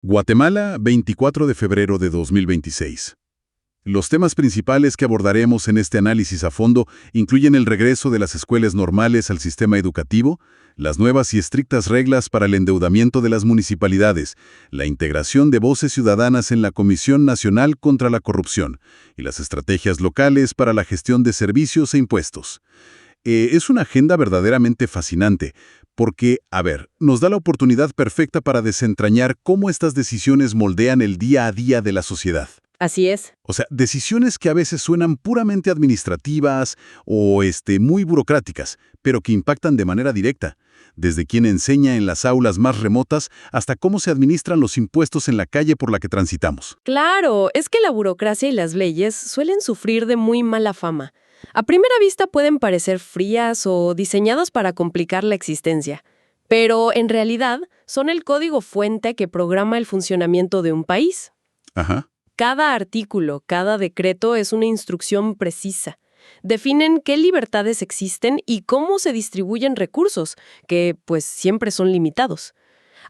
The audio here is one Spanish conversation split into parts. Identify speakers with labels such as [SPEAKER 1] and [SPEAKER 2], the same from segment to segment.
[SPEAKER 1] Guatemala, 24 de febrero de 2026. Los temas principales que abordaremos en este análisis a fondo incluyen el regreso de las escuelas normales al sistema educativo, las nuevas y estrictas reglas para el endeudamiento de las municipalidades, la integración de voces ciudadanas en la Comisión Nacional contra la Corrupción y las estrategias locales para la gestión de servicios e impuestos. Es una agenda verdaderamente fascinante porque, nos da la oportunidad perfecta para desentrañar cómo estas decisiones moldean el día a día de la sociedad.
[SPEAKER 2] Así es.
[SPEAKER 1] O sea, decisiones que a veces suenan puramente administrativas o muy burocráticas, pero que impactan de manera directa, desde quien enseña en las aulas más remotas hasta cómo se administran los impuestos en la calle por la que transitamos.
[SPEAKER 2] Claro, es que la burocracia y las leyes suelen sufrir de muy mala fama. A primera vista pueden parecer frías o diseñadas para complicar la existencia, pero en realidad son el código fuente que programa el funcionamiento de un país.
[SPEAKER 1] Ajá.
[SPEAKER 2] Cada artículo, cada decreto es una instrucción precisa. Definen qué libertades existen y cómo se distribuyen recursos, que pues siempre son limitados.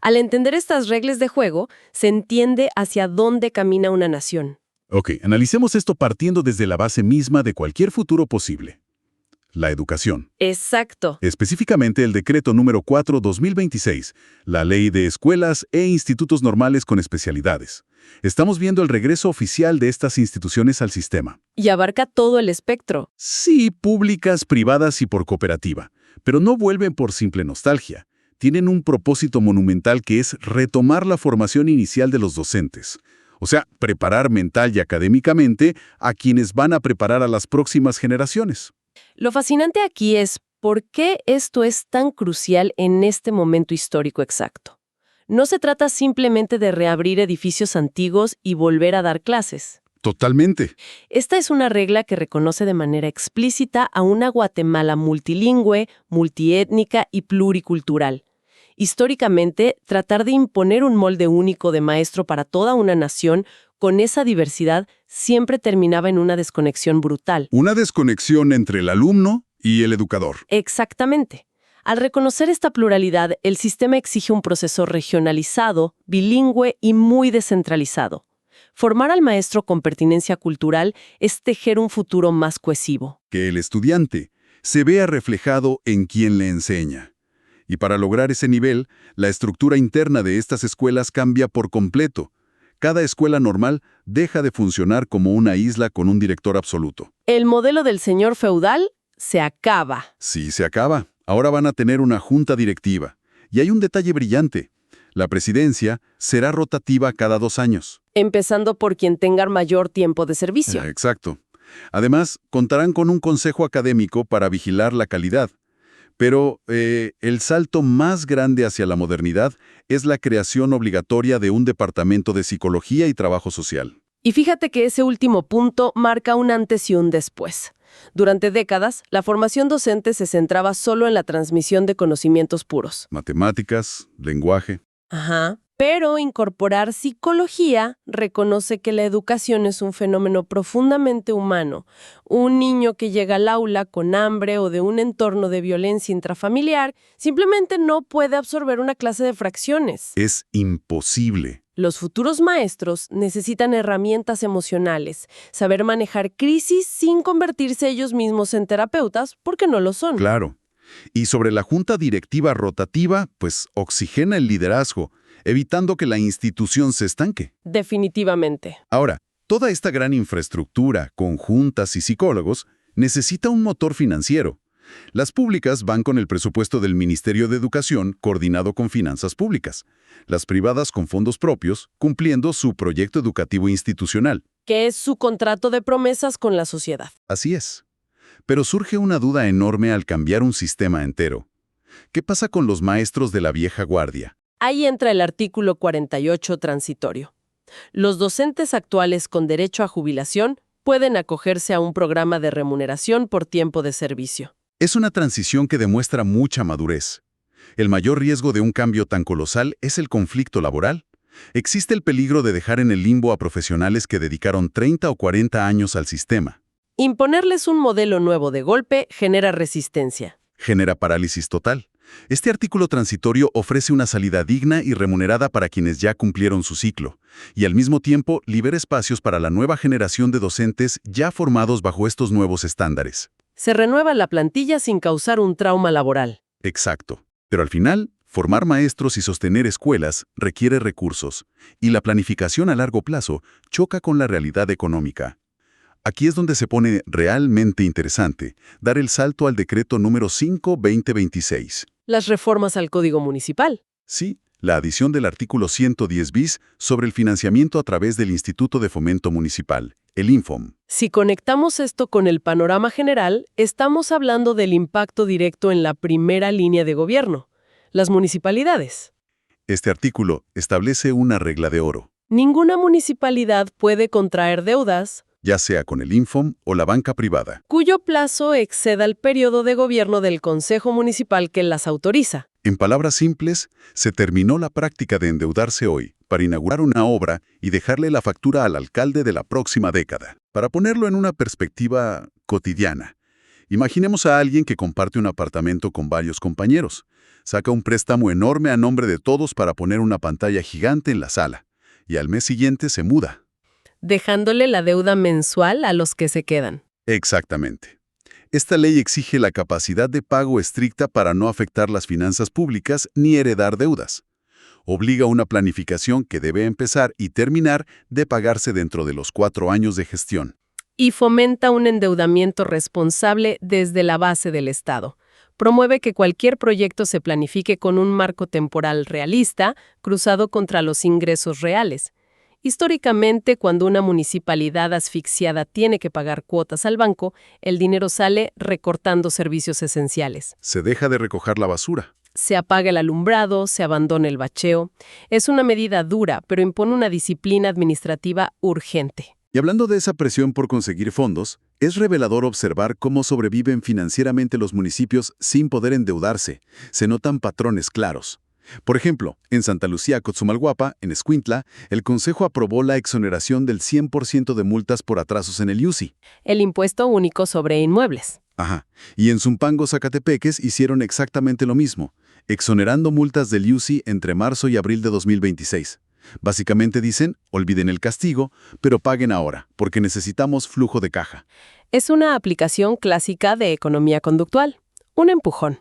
[SPEAKER 2] Al entender estas reglas de juego, se entiende hacia dónde camina una nación.
[SPEAKER 1] Ok, analicemos esto partiendo desde la base misma de cualquier futuro posible. La educación.
[SPEAKER 2] Exacto.
[SPEAKER 1] Específicamente el Decreto número 4/2026, la Ley de Escuelas e Institutos Normales con Especialidades. Estamos viendo el regreso oficial de estas instituciones al sistema.
[SPEAKER 2] Y abarca todo el espectro.
[SPEAKER 1] Sí, públicas, privadas y por cooperativa, pero no vuelven por simple nostalgia. Tienen un propósito monumental que es retomar la formación inicial de los docentes. O sea, preparar mental y académicamente a quienes van a preparar a las próximas generaciones.
[SPEAKER 2] Lo fascinante aquí es por qué esto es tan crucial en este momento histórico exacto. No se trata simplemente de reabrir edificios antiguos y volver a dar clases.
[SPEAKER 1] Totalmente.
[SPEAKER 2] Esta es una regla que reconoce de manera explícita a una Guatemala multilingüe, multiétnica y pluricultural. Históricamente, tratar de imponer un molde único de maestro para toda una nación con esa diversidad siempre terminaba en una desconexión brutal.
[SPEAKER 1] Una desconexión entre el alumno y el educador.
[SPEAKER 2] Exactamente. Al reconocer esta pluralidad, el sistema exige un proceso regionalizado, bilingüe y muy descentralizado. Formar al maestro con pertinencia cultural es tejer un futuro más cohesivo.
[SPEAKER 1] Que el estudiante se vea reflejado en quien le enseña. Y para lograr ese nivel, la estructura interna de estas escuelas cambia por completo. Cada escuela normal deja de funcionar como una isla con un director absoluto.
[SPEAKER 2] El modelo del señor feudal se acaba.
[SPEAKER 1] Sí, se acaba. Ahora van a tener una junta directiva. Y hay un detalle brillante. La presidencia será rotativa cada 2 años.
[SPEAKER 2] Empezando por quien tenga mayor tiempo de servicio.
[SPEAKER 1] Exacto. Además, contarán con un consejo académico para vigilar la calidad. Pero el salto más grande hacia la modernidad es la creación obligatoria de un departamento de psicología y trabajo social.
[SPEAKER 2] Y fíjate que ese último punto marca un antes y un después. Durante décadas, la formación docente se centraba solo en la transmisión de conocimientos puros.
[SPEAKER 1] Matemáticas, lenguaje.
[SPEAKER 2] Ajá. Pero incorporar psicología reconoce que la educación es un fenómeno profundamente humano. Un niño que llega al aula con hambre o de un entorno de violencia intrafamiliar simplemente no puede absorber una clase de fracciones.
[SPEAKER 1] Es imposible.
[SPEAKER 2] Los futuros maestros necesitan herramientas emocionales, saber manejar crisis sin convertirse ellos mismos en terapeutas, porque no lo son.
[SPEAKER 1] Claro. Y sobre la junta directiva rotativa, pues oxigena el liderazgo, evitando que la institución se estanque.
[SPEAKER 2] Definitivamente.
[SPEAKER 1] Ahora, toda esta gran infraestructura, con juntas y psicólogos, necesita un motor financiero. Las públicas van con el presupuesto del Ministerio de Educación coordinado con finanzas públicas. Las privadas con fondos propios, cumpliendo su proyecto educativo institucional.
[SPEAKER 2] Que es su contrato de promesas con la sociedad.
[SPEAKER 1] Así es. Pero surge una duda enorme al cambiar un sistema entero. ¿Qué pasa con los maestros de la vieja guardia?
[SPEAKER 2] Ahí entra el artículo 48 transitorio. Los docentes actuales con derecho a jubilación pueden acogerse a un programa de remuneración por tiempo de servicio.
[SPEAKER 1] Es una transición que demuestra mucha madurez. El mayor riesgo de un cambio tan colosal es el conflicto laboral. Existe el peligro de dejar en el limbo a profesionales que dedicaron 30 o 40 años al sistema.
[SPEAKER 2] Imponerles un modelo nuevo de golpe genera resistencia.
[SPEAKER 1] Genera parálisis total. Este artículo transitorio ofrece una salida digna y remunerada para quienes ya cumplieron su ciclo, y al mismo tiempo libera espacios para la nueva generación de docentes ya formados bajo estos nuevos estándares.
[SPEAKER 2] Se renueva la plantilla sin causar un trauma laboral.
[SPEAKER 1] Exacto. Pero al final, formar maestros y sostener escuelas requiere recursos, y la planificación a largo plazo choca con la realidad económica. Aquí es donde se pone realmente interesante dar el salto al decreto número 5/2026.
[SPEAKER 2] Las reformas al Código Municipal.
[SPEAKER 1] Sí, la adición del artículo 110 bis sobre el financiamiento a través del Instituto de Fomento Municipal, el INFOM.
[SPEAKER 2] Si conectamos esto con el panorama general, estamos hablando del impacto directo en la primera línea de gobierno, las municipalidades.
[SPEAKER 1] Este artículo establece una regla de oro,
[SPEAKER 2] Ninguna municipalidad puede contraer deudas
[SPEAKER 1] ya sea con el INFOM o la banca privada.
[SPEAKER 2] cuyo plazo exceda el periodo de gobierno del Consejo Municipal que las autoriza.
[SPEAKER 1] En palabras simples, se terminó la práctica de endeudarse hoy para inaugurar una obra y dejarle la factura al alcalde de la próxima década. Para ponerlo en una perspectiva cotidiana, imaginemos a alguien que comparte un apartamento con varios compañeros. Saca un préstamo enorme a nombre de todos para poner una pantalla gigante en la sala, y al mes siguiente se muda.
[SPEAKER 2] Dejándole la deuda mensual a los que se quedan.
[SPEAKER 1] Exactamente. Esta ley exige la capacidad de pago estricta para no afectar las finanzas públicas ni heredar deudas. Obliga una planificación que debe empezar y terminar de pagarse dentro de los 4 años de gestión.
[SPEAKER 2] Y fomenta un endeudamiento responsable desde la base del Estado. Promueve que cualquier proyecto se planifique con un marco temporal realista, cruzado contra los ingresos reales. Históricamente, cuando una municipalidad asfixiada tiene que pagar cuotas al banco, el dinero sale recortando servicios esenciales.
[SPEAKER 1] Se deja de recoger la basura.
[SPEAKER 2] Se apaga el alumbrado, se abandona el bacheo. Es una medida dura, pero impone una disciplina administrativa urgente.
[SPEAKER 1] Y hablando de esa presión por conseguir fondos, es revelador observar cómo sobreviven financieramente los municipios sin poder endeudarse. Se notan patrones claros. Por ejemplo, en Santa Lucía, Cotzumalguapa, en Escuintla, el Consejo aprobó la exoneración del 100% de multas por atrasos en el IUSI.
[SPEAKER 2] El impuesto único sobre inmuebles.
[SPEAKER 1] Ajá. Y en Zumpango, Zacatepeques, hicieron exactamente lo mismo, exonerando multas del IUSI entre marzo y abril de 2026. Básicamente dicen, olviden el castigo, pero paguen ahora, porque necesitamos flujo de caja.
[SPEAKER 2] Es una aplicación clásica de economía conductual. Un empujón.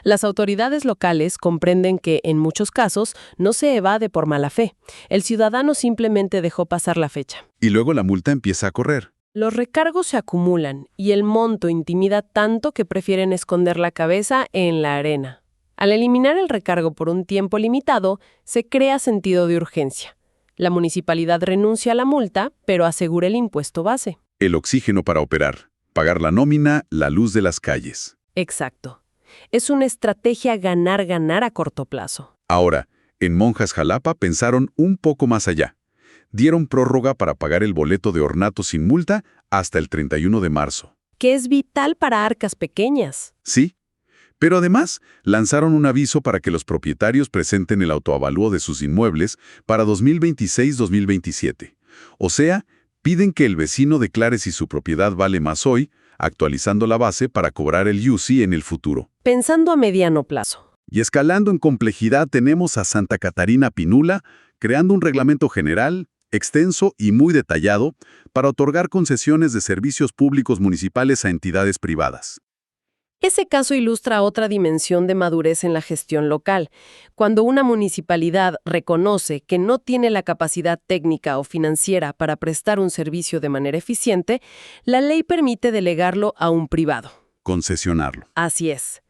[SPEAKER 2] Las autoridades locales comprenden que, en muchos casos, no se evade por mala fe. El ciudadano simplemente dejó pasar la fecha.
[SPEAKER 1] Y luego la multa empieza a correr.
[SPEAKER 2] Los recargos se acumulan y el monto intimida tanto que prefieren esconder la cabeza en la arena. Al eliminar el recargo por un tiempo limitado, se crea sentido de urgencia. La municipalidad renuncia a la multa, pero asegura el impuesto base.
[SPEAKER 1] El oxígeno para operar. Pagar la nómina, la luz de las calles.
[SPEAKER 2] Exacto. Es una estrategia ganar-ganar a corto plazo.
[SPEAKER 1] Ahora, en Monjas Jalapa pensaron un poco más allá. Dieron prórroga para pagar el boleto de ornato sin multa hasta el 31 de marzo.
[SPEAKER 2] Que es vital para arcas pequeñas.
[SPEAKER 1] Sí, pero además lanzaron un aviso para que los propietarios presenten el autoavalúo de sus inmuebles para 2026-2027. O sea, piden que el vecino declare si su propiedad vale más hoy, actualizando la base para cobrar el IUSI en el futuro.
[SPEAKER 2] Pensando a mediano plazo.
[SPEAKER 1] Y escalando en complejidad tenemos a Santa Catarina Pinula creando un reglamento general, extenso y muy detallado para otorgar concesiones de servicios públicos municipales a entidades privadas.
[SPEAKER 2] Ese caso ilustra otra dimensión de madurez en la gestión local. Cuando una municipalidad reconoce que no tiene la capacidad técnica o financiera para prestar un servicio de manera eficiente, la ley permite delegarlo a un privado.
[SPEAKER 1] Concesionarlo.
[SPEAKER 2] Así es.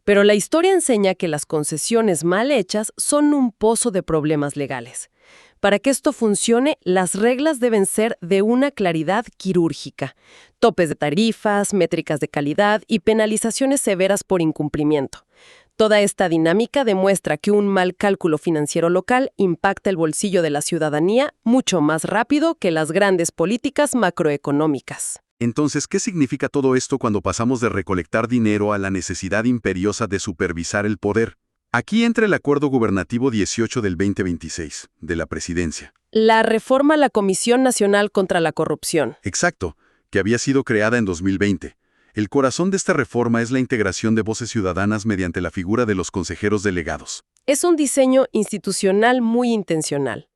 [SPEAKER 2] Pero la historia enseña que las concesiones mal hechas son un pozo de problemas legales. Para que esto funcione, las reglas deben ser de una claridad quirúrgica. Topes de tarifas, métricas de calidad y penalizaciones severas por incumplimiento. Toda esta dinámica demuestra que un mal cálculo financiero local impacta el bolsillo de la ciudadanía mucho más rápido que las grandes políticas macroeconómicas.
[SPEAKER 1] Entonces, ¿qué significa todo esto cuando pasamos de recolectar dinero a la necesidad imperiosa de supervisar el poder? Aquí entra el Acuerdo Gubernativo 18 del 2026, de la Presidencia.
[SPEAKER 2] La reforma a la Comisión Nacional contra la Corrupción.
[SPEAKER 1] Exacto, que había sido creada en 2020. El corazón de esta reforma es la integración de voces ciudadanas mediante la figura de los consejeros delegados.
[SPEAKER 2] Es un diseño institucional muy intencional.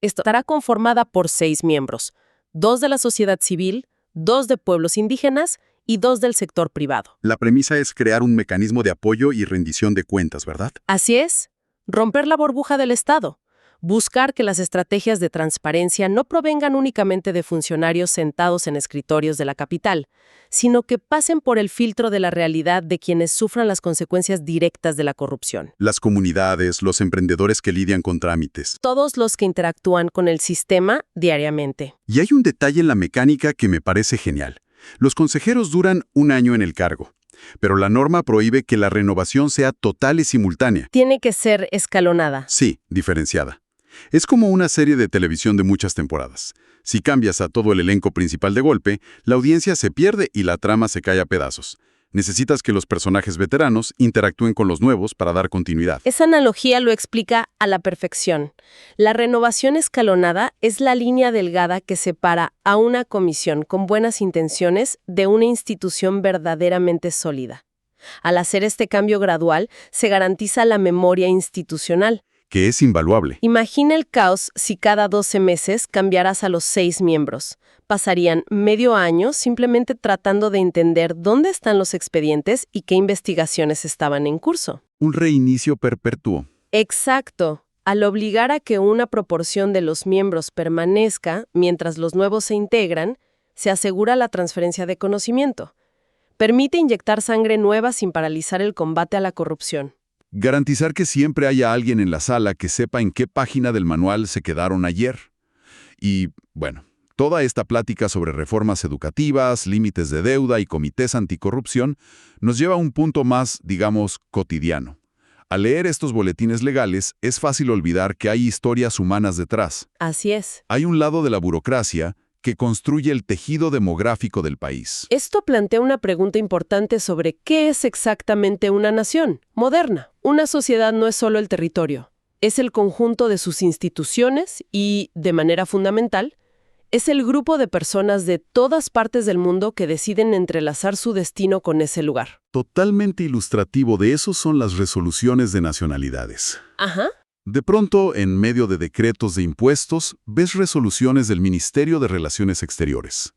[SPEAKER 2] Estará conformada por 6 miembros, 2 de la sociedad civil, 2 de pueblos indígenas y 2 del sector privado.
[SPEAKER 1] La premisa es crear un mecanismo de apoyo y rendición de cuentas, ¿verdad?
[SPEAKER 2] Así es, romper la burbuja del Estado, buscar que las estrategias de transparencia no provengan únicamente de funcionarios sentados en escritorios de la capital, sino que pasen por el filtro de la realidad de quienes sufran las consecuencias directas de la corrupción.
[SPEAKER 1] Las comunidades, los emprendedores que lidian con trámites.
[SPEAKER 2] Todos los que interactúan con el sistema diariamente.
[SPEAKER 1] Y hay un detalle en la mecánica que me parece genial. Los consejeros duran 1 año en el cargo, pero la norma prohíbe que la renovación sea total y simultánea.
[SPEAKER 2] Tiene que ser escalonada.
[SPEAKER 1] Sí, diferenciada. Es como una serie de televisión de muchas temporadas. Si cambias a todo el elenco principal de golpe, la audiencia se pierde y la trama se cae a pedazos. Necesitas que los personajes veteranos interactúen con los nuevos para dar continuidad.
[SPEAKER 2] Esa analogía lo explica a la perfección. La renovación escalonada es la línea delgada que separa a una comisión con buenas intenciones de una institución verdaderamente sólida. Al hacer este cambio gradual, se garantiza la memoria institucional.
[SPEAKER 1] Que es invaluable.
[SPEAKER 2] Imagina el caos si cada 12 meses cambiaras a los 6 miembros. Pasarían medio año simplemente tratando de entender dónde están los expedientes y qué investigaciones estaban en curso.
[SPEAKER 1] Un reinicio perpetuo.
[SPEAKER 2] Exacto. Al obligar a que una proporción de los miembros permanezca mientras los nuevos se integran, se asegura la transferencia de conocimiento. Permite inyectar sangre nueva sin paralizar el combate a la corrupción.
[SPEAKER 1] Garantizar que siempre haya alguien en la sala que sepa en qué página del manual se quedaron ayer. Y, bueno, toda esta plática sobre reformas educativas, límites de deuda y comités anticorrupción nos lleva a un punto más, digamos, cotidiano. Al leer estos boletines legales, es fácil olvidar que hay historias humanas detrás.
[SPEAKER 2] Así es.
[SPEAKER 1] Hay un lado de la burocracia que construye el tejido demográfico del país.
[SPEAKER 2] Esto plantea una pregunta importante sobre qué es exactamente una nación moderna. Una sociedad no es solo el territorio, es el conjunto de sus instituciones y, de manera fundamental, es el grupo de personas de todas partes del mundo que deciden entrelazar su destino con ese lugar.
[SPEAKER 1] Totalmente ilustrativo de eso son las resoluciones de nacionalidades.
[SPEAKER 2] Ajá.
[SPEAKER 1] De pronto, en medio de decretos de impuestos, ves resoluciones del Ministerio de Relaciones Exteriores.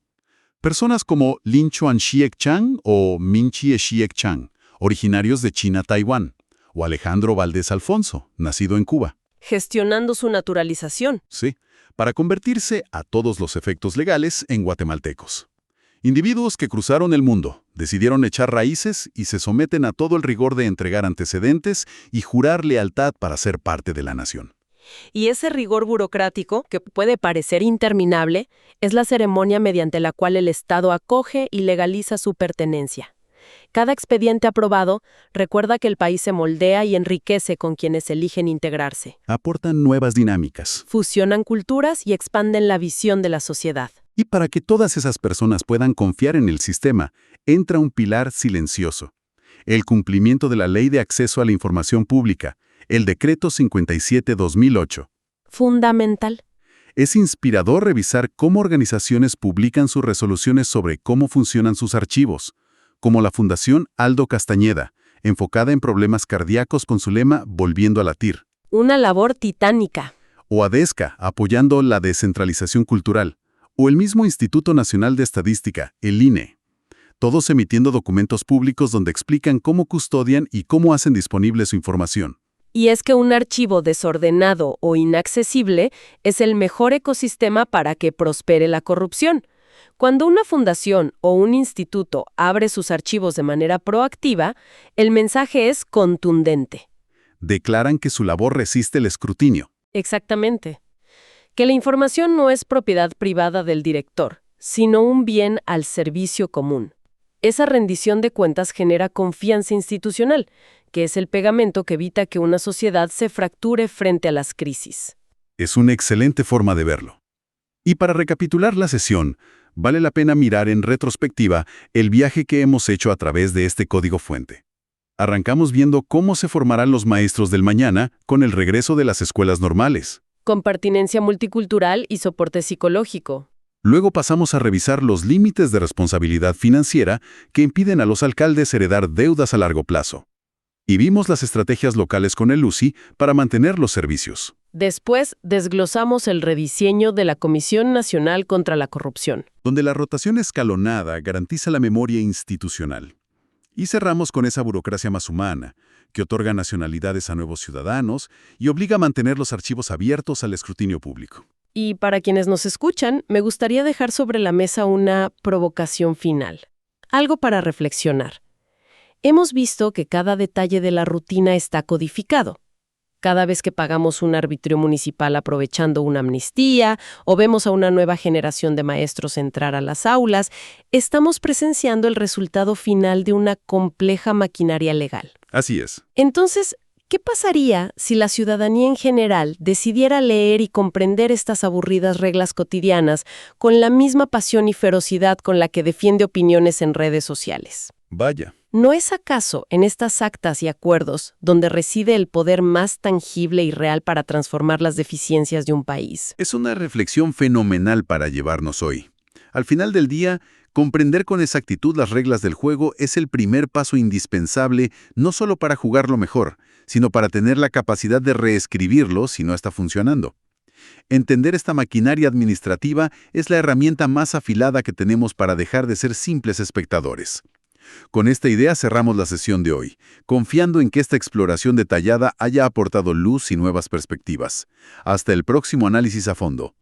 [SPEAKER 1] Personas como Lin Chuan-Xiek Chang o Min Chie-Xiek Chang, originarios de China-Taiwán, o Alejandro Valdés Alfonso, nacido en Cuba.
[SPEAKER 2] Gestionando su naturalización.
[SPEAKER 1] Sí, para convertirse, a todos los efectos legales, en guatemaltecos. Individuos que cruzaron el mundo, decidieron echar raíces y se someten a todo el rigor de entregar antecedentes y jurar lealtad para ser parte de la nación.
[SPEAKER 2] Y ese rigor burocrático, que puede parecer interminable, es la ceremonia mediante la cual el Estado acoge y legaliza su pertenencia. Cada expediente aprobado recuerda que el país se moldea y enriquece con quienes eligen integrarse.
[SPEAKER 1] Aportan nuevas dinámicas.
[SPEAKER 2] Fusionan culturas y expanden la visión de la sociedad.
[SPEAKER 1] Y para que todas esas personas puedan confiar en el sistema, entra un pilar silencioso: el cumplimiento de la Ley de Acceso a la Información Pública, el Decreto 57/2008.
[SPEAKER 2] Fundamental.
[SPEAKER 1] Es inspirador revisar cómo organizaciones publican sus resoluciones sobre cómo funcionan sus archivos, como la Fundación Aldo Castañeda, enfocada en problemas cardíacos con su lema Volviendo a latir.
[SPEAKER 2] Una labor titánica.
[SPEAKER 1] O ADESCA, apoyando la descentralización cultural. O el mismo Instituto Nacional de Estadística, el INE. Todos emitiendo documentos públicos donde explican cómo custodian y cómo hacen disponible su información.
[SPEAKER 2] Y es que un archivo desordenado o inaccesible es el mejor ecosistema para que prospere la corrupción. Cuando una fundación o un instituto abre sus archivos de manera proactiva, el mensaje es contundente.
[SPEAKER 1] Declaran que su labor resiste el escrutinio.
[SPEAKER 2] Exactamente. Que la información no es propiedad privada del director, sino un bien al servicio común. Esa rendición de cuentas genera confianza institucional, que es el pegamento que evita que una sociedad se fracture frente a las crisis.
[SPEAKER 1] Es una excelente forma de verlo. Y para recapitular la sesión, vale la pena mirar en retrospectiva el viaje que hemos hecho a través de este código fuente. Arrancamos viendo cómo se formarán los maestros del mañana con el regreso de las escuelas normales.
[SPEAKER 2] Con pertinencia multicultural y soporte psicológico.
[SPEAKER 1] Luego pasamos a revisar los límites de responsabilidad financiera que impiden a los alcaldes heredar deudas a largo plazo. Y vimos las estrategias locales con el LUCI para mantener los servicios.
[SPEAKER 2] Después, desglosamos el rediseño de la Comisión Nacional contra la Corrupción.
[SPEAKER 1] Donde la rotación escalonada garantiza la memoria institucional. Y cerramos con esa burocracia más humana, que otorga nacionalidades a nuevos ciudadanos y obliga a mantener los archivos abiertos al escrutinio público.
[SPEAKER 2] Y para quienes nos escuchan, me gustaría dejar sobre la mesa una provocación final. Algo para reflexionar. Hemos visto que cada detalle de la rutina está codificado. Cada vez que pagamos un arbitrio municipal aprovechando una amnistía o vemos a una nueva generación de maestros entrar a las aulas, estamos presenciando el resultado final de una compleja maquinaria legal.
[SPEAKER 1] Así es.
[SPEAKER 2] Entonces, ¿qué pasaría si la ciudadanía en general decidiera leer y comprender estas aburridas reglas cotidianas con la misma pasión y ferocidad con la que defiende opiniones en redes sociales?
[SPEAKER 1] Vaya.
[SPEAKER 2] ¿No es acaso en estas actas y acuerdos donde reside el poder más tangible y real para transformar las deficiencias de un país?
[SPEAKER 1] Es una reflexión fenomenal para llevarnos hoy. Al final del día, comprender con exactitud las reglas del juego es el primer paso indispensable no solo para jugarlo mejor, sino para tener la capacidad de reescribirlo si no está funcionando. Entender esta maquinaria administrativa es la herramienta más afilada que tenemos para dejar de ser simples espectadores. Con esta idea cerramos la sesión de hoy, confiando en que esta exploración detallada haya aportado luz y nuevas perspectivas. Hasta el próximo análisis a fondo.